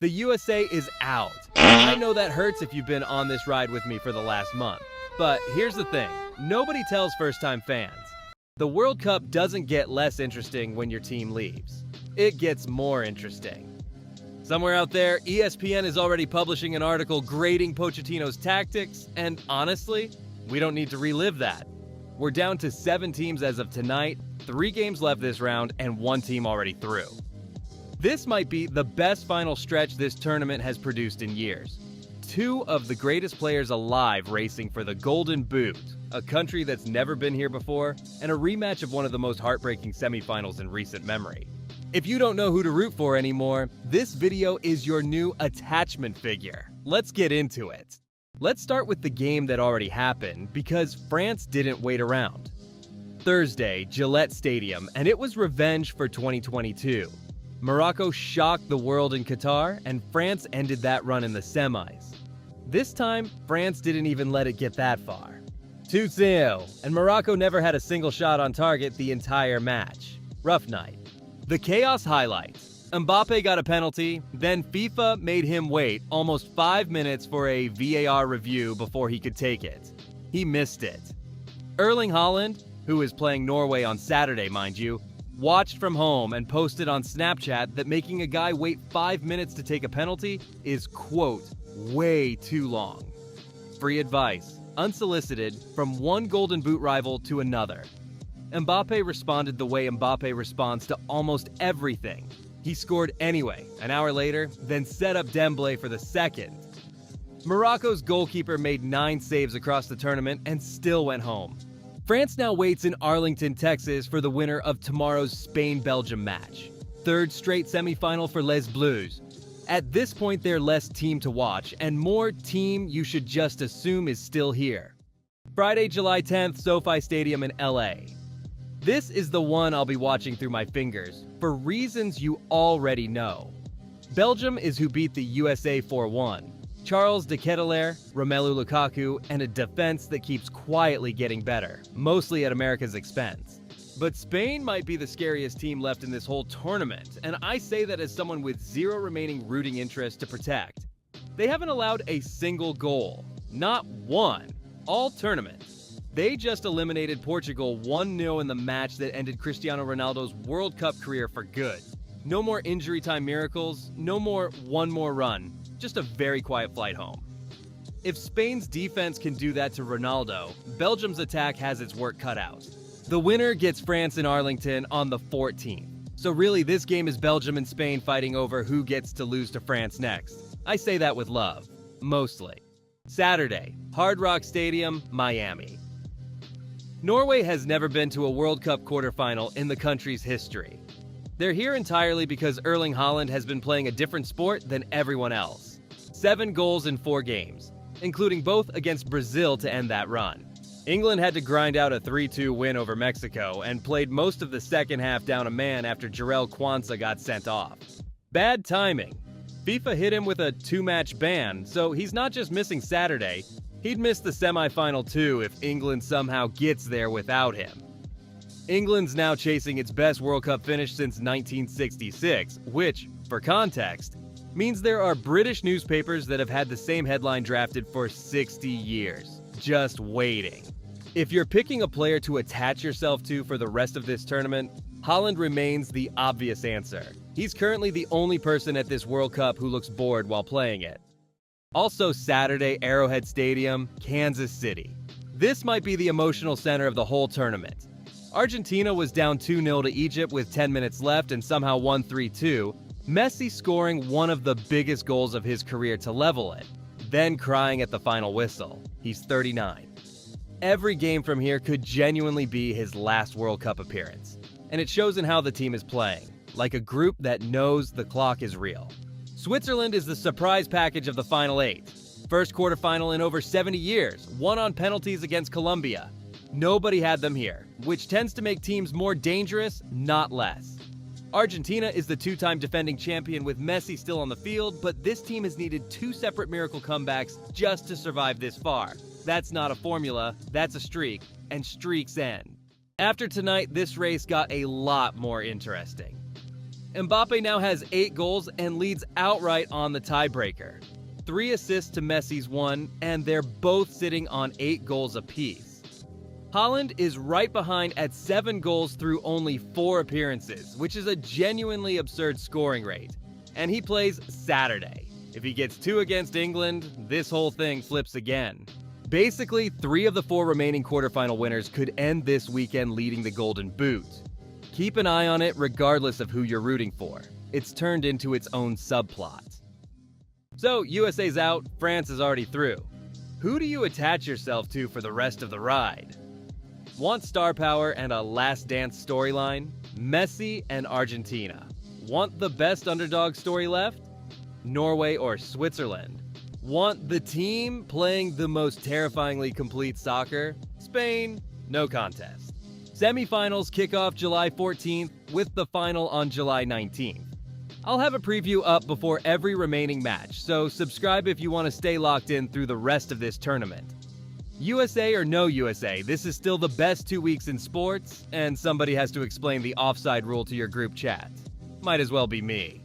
The USA is out. I know that hurts if you've been on this ride with me for the last month. But here's the thing, nobody tells first-time fans. The World Cup doesn't get less interesting when your team leaves. It gets more interesting. Somewhere out there, ESPN is already publishing an article grading Pochettino's tactics, and honestly, we don't need to relive that. We're down to 7 teams as of tonight, 3 games left this round, and 1 team already through. This might be the best final stretch this tournament has produced in years. 2 of the greatest players alive racing for the Golden Boot, a country that's never been here before, and a rematch of one of the most heartbreaking semifinals in recent memory. If you don't know who to root for anymore, this video is your new attachment figure. Let's get into it. Let's start with the game that already happened, because France didn't wait around. Thursday, Gillette Stadium, and it was revenge for 2022. Morocco shocked the world in Qatar, and France ended that run in the semis. This time, France didn't even let it get that far. 2-0, and Morocco never had a single shot on target the entire match. Rough night. The chaos highlights. Mbappe got a penalty, then FIFA made him wait almost 5 minutes for a VAR review before he could take it. He missed it. Erling Haaland, who is playing Norway on Saturday, mind you, watched from home and posted on Snapchat that making a guy wait 5 minutes to take a penalty is, quote, way too long. Free advice, unsolicited, from one Golden Boot rival to another. Mbappe responded the way Mbappe responds to almost everything. He scored anyway, an hour later, then set up Dembélé for the second. Morocco's goalkeeper made 9 saves across the tournament and still went home. France now waits in Arlington, Texas for the winner of tomorrow's Spain-Belgium match. 3rd straight semifinal for Les Bleus. At this point, they're less team to watch, and more team you should just assume is still here. Friday, July 10th, SoFi Stadium in LA. This is the one I'll be watching through my fingers, for reasons you already know. Belgium is who beat the USA 4-1. Charles de Ketelaere, Romelu Lukaku, and a defense that keeps quietly getting better, mostly at America's expense. But Spain might be the scariest team left in this whole tournament, and I say that as someone with 0 remaining rooting interest to protect. They haven't allowed a single goal. Not one. All tournament. They just eliminated Portugal 1-0 in the match that ended Cristiano Ronaldo's World Cup career for good. No more injury time miracles, no more one more run, just a very quiet flight home. If Spain's defense can do that to Ronaldo, Belgium's attack has its work cut out. The winner gets France in Arlington on the 14th. So really, this game is Belgium and Spain fighting over who gets to lose to France next. I say that with love. Mostly. Saturday, Hard Rock Stadium, Miami. Norway has never been to a World Cup quarterfinal in the country's history. They're here entirely because Erling Haaland has been playing a different sport than everyone else. 7 goals in 4 games, including both against Brazil to end that run. England had to grind out a 3-2 win over Mexico and played most of the second half down a man after Jarell Quansah got sent off. Bad timing. FIFA hit him with a 2-match ban, so he's not just missing Saturday, he'd miss the semifinal too if England somehow gets there without him. England's now chasing its best World Cup finish since 1966, which, for context, means there are British newspapers that have had the same headline drafted for 60 years, just waiting. If you're picking a player to attach yourself to for the rest of this tournament, Haaland remains the obvious answer. He's currently the only person at this World Cup who looks bored while playing it. Also Saturday, Arrowhead Stadium, Kansas City. This might be the emotional center of the whole tournament. Argentina was down 2-0 to Egypt with 10 minutes left and somehow won 3-2, Messi scoring one of the biggest goals of his career to level it, then crying at the final whistle. He's 39. Every game from here could genuinely be his last World Cup appearance, and it shows in how the team is playing, like a group that knows the clock is real. Switzerland is the surprise package of the Final 8. First quarterfinal in over 70 years, won on penalties against Colombia. Nobody had them here, which tends to make teams more dangerous, not less. Argentina is the 2-time defending champion with Messi still on the field, but this team has needed 2 separate miracle comebacks just to survive this far. That's not a formula, that's a streak, and streaks end. After tonight, this race got a lot more interesting. Mbappe now has 8 goals and leads outright on the tiebreaker. 3 assists to Messi's 1, and they're both sitting on 8 goals apiece. Haaland is right behind at 7 goals through only 4 appearances, which is a genuinely absurd scoring rate. And he plays Saturday. If he gets 2 against England, this whole thing flips again. Basically, 3 of the 4 remaining quarterfinal winners could end this weekend leading the Golden Boot. Keep an eye on it regardless of who you're rooting for. It's turned into its own subplot. So, USA's out, France is already through. Who do you attach yourself to for the rest of the ride? Want star power and a last dance storyline? Messi and Argentina. Want the best underdog story left? Norway or Switzerland. Want the team playing the most terrifyingly complete soccer? Spain, no contest. Semifinals kick off July 14th with the final on July 19th. I'll have a preview up before every remaining match, so subscribe if you want to stay locked in through the rest of this tournament. USA or no USA, this is still the best 2 weeks in sports, and somebody has to explain the offside rule to your group chat. Might as well be me.